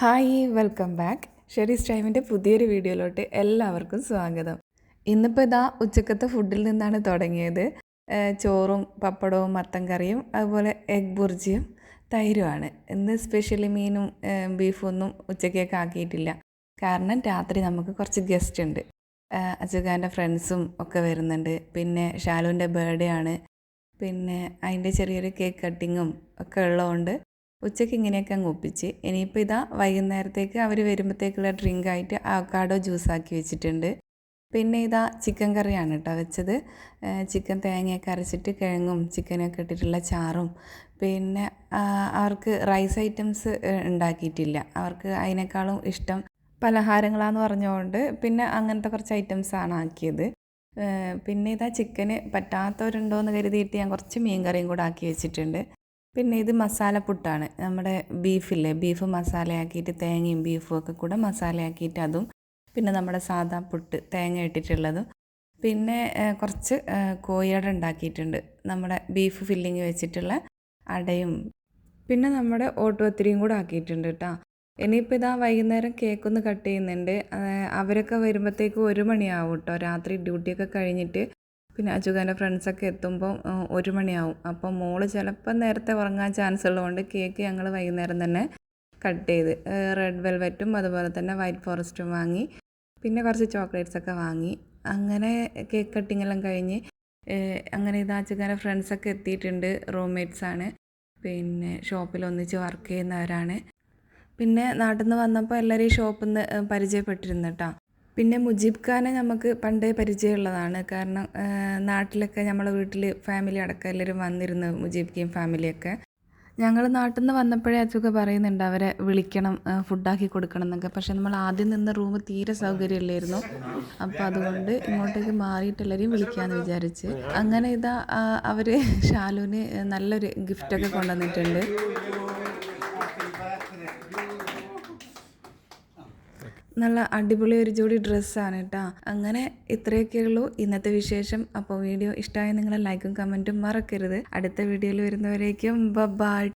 Hi welcome back. ഷെരീസ് ടൈമിൻ്റെ പുതിയൊരു വീഡിയോയിലോട്ട് എല്ലാവർക്കും സ്വാഗതം. ഇന്നിപ്പോൾ ഇതാ ഉച്ചക്കത്തെ ഫുഡിൽ നിന്നാണ് തുടങ്ങിയത്. ചോറും പപ്പടവും മത്തൻ കറിയും അതുപോലെ എഗ് ബുർജിയും തൈരുമാണ്. ഇന്ന് സ്പെഷ്യലി മീനും ബീഫൊന്നും ഉച്ചക്കേക്ക് ആക്കിയിട്ടില്ല. കാരണം രാത്രി നമുക്ക് കുറച്ച് ഗസ്റ്റ് ഉണ്ട്. അച്ചുഖാൻ്റെ ഫ്രണ്ട്സും ഒക്കെ വരുന്നുണ്ട്. പിന്നെ ഷാലുവിൻ്റെ ബർത്ത്ഡേ ആണ്. പിന്നെ അതിൻ്റെ ചെറിയൊരു കേക്ക് കട്ടിങ്ങും ഒക്കെ ഉള്ളതുകൊണ്ട് ഉച്ചയ്ക്ക് ഇങ്ങനെയൊക്കെ അങ്ങ് ഒപ്പിച്ച്. ഇനിയിപ്പോൾ ഇതാ വൈകുന്നേരത്തേക്ക് അവർ വരുമ്പോഴത്തേക്കുള്ള ഡ്രിങ്കായിട്ട് അവക്കാഡോ ജ്യൂസാക്കി വെച്ചിട്ടുണ്ട്. പിന്നെ ഇതാ ചിക്കൻ കറിയാണ് കേട്ടോ വെച്ചത്. ചിക്കൻ തേങ്ങയൊക്കെ അരച്ചിട്ട് കിഴങ്ങും ചിക്കനൊക്കെ ഇട്ടിട്ടുള്ള ചാറും. പിന്നെ അവർക്ക് റൈസ് ഐറ്റംസ് ഉണ്ടാക്കിയിട്ടില്ല. അവർക്ക് അതിനേക്കാളും ഇഷ്ടം പലഹാരങ്ങളാന്ന് പറഞ്ഞുകൊണ്ട് പിന്നെ അങ്ങനത്തെ കുറച്ച് ഐറ്റംസാണ് ആക്കിയത്. പിന്നെ ഇതാ ചിക്കന് പറ്റാത്തവരുണ്ടോ എന്ന് കരുതിയിട്ട് ഞാൻ കുറച്ച് മീൻ കറിയും കൂടെ ആക്കി വെച്ചിട്ടുണ്ട്. പിന്നെ ഇത് മസാലപ്പുട്ടാണ്. നമ്മുടെ ബീഫില്ലേ, ബീഫ് മസാലയാക്കിയിട്ട് തേങ്ങയും ബീഫും ഒക്കെ കൂടെ മസാലയാക്കിയിട്ട് അതും, പിന്നെ നമ്മുടെ സാദാ പുട്ട് തേങ്ങ ഇട്ടിട്ടുള്ളതും, പിന്നെ കുറച്ച് കോഴിയട ഉണ്ടാക്കിയിട്ടുണ്ട്. നമ്മുടെ ബീഫ് ഫില്ലിങ് വെച്ചിട്ടുള്ള അടയും, പിന്നെ നമ്മുടെ ഓട്ടുപത്തിരിയും കൂടെ ആക്കിയിട്ടുണ്ട് കേട്ടോ. ഇനിയിപ്പോൾ ഇതാ വൈകുന്നേരം കേക്കൊന്ന് കട്ട് ചെയ്യുന്നുണ്ട്. അവരൊക്കെ വരുമ്പോഴത്തേക്ക് 1 മണിയാവും കേട്ടോ. രാത്രി ഡ്യൂട്ടിയൊക്കെ കഴിഞ്ഞിട്ട് പിന്നെ അച്ചുഖാൻ്റെ ഫ്രണ്ട്സൊക്കെ എത്തുമ്പോൾ 1 മണിയാവും. അപ്പോൾ മോള് ചിലപ്പോൾ നേരത്തെ ഉറങ്ങാൻ ചാൻസ് ഉള്ളതുകൊണ്ട് കേക്ക് ഞങ്ങൾ വൈകുന്നേരം തന്നെ കട്ട് ചെയ്ത് റെഡ് വെൽവെറ്റും അതുപോലെ തന്നെ വൈറ്റ് ഫോറസ്റ്റും വാങ്ങി, പിന്നെ കുറച്ച് ചോക്ലേറ്റ്സൊക്കെ വാങ്ങി. അങ്ങനെ കേക്ക് കട്ടിങ്ങെല്ലാം കഴിഞ്ഞ് അങ്ങനെ ഇത് അച്ചുഖാൻ്റെ ഫ്രണ്ട്സൊക്കെ എത്തിയിട്ടുണ്ട്. റൂംമേറ്റ്സാണ്, പിന്നെ ഷോപ്പിൽ ഒന്നിച്ച് വർക്ക് ചെയ്യുന്നവരാണ്. പിന്നെ നാട്ടിൽ നിന്ന് വന്നപ്പോൾ എല്ലാവരും ഈ ഷോപ്പിൽ നിന്ന് പരിചയപ്പെട്ടിരുന്നു കേട്ടോ. പിന്നെ മുജീബ് ഖാനെ നമുക്ക് പണ്ടേ പരിചയമുള്ളതാണ്. കാരണം നാട്ടിലൊക്കെ നമ്മളെ വീട്ടിൽ ഫാമിലി അടക്കം എല്ലാവരും വന്നിരുന്നു, മുജീബ് ഖയും ഫാമിലിയൊക്കെ. ഞങ്ങൾ നാട്ടിൽ നിന്ന് വന്നപ്പോഴേ അച്ചൊക്കെ പറയുന്നുണ്ട് അവരെ വിളിക്കണം, ഫുഡാക്കി കൊടുക്കണം എന്നൊക്കെ. പക്ഷേ നമ്മൾ ആദ്യം നിന്ന റൂം തീരെ സൗകര്യമില്ലായിരുന്നു. അപ്പോൾ അതുകൊണ്ട് ഇങ്ങോട്ടേക്ക് മാറിയിട്ട് എല്ലാവരെയും വിളിക്കാമെന്ന് വിചാരിച്ച്. അങ്ങനെ ഇതാ അവർ ഷാലുവിന് നല്ലൊരു ഗിഫ്റ്റൊക്കെ കൊണ്ടുവന്നിട്ടുണ്ട്. നല്ല അടിപൊളി ഒരു ജോഡി ഡ്രസ്സാണ് കേട്ടോ. അങ്ങനെ ഇത്രയൊക്കെയുള്ളൂ ഇന്നത്തെ വിശേഷം. അപ്പോൾ വീഡിയോ ഇഷ്ടമായ നിങ്ങൾ ലൈക്കും കമൻറ്റും മറക്കരുത്. അടുത്ത വീഡിയോയിൽ വരുന്നവരേക്കും ബൈ.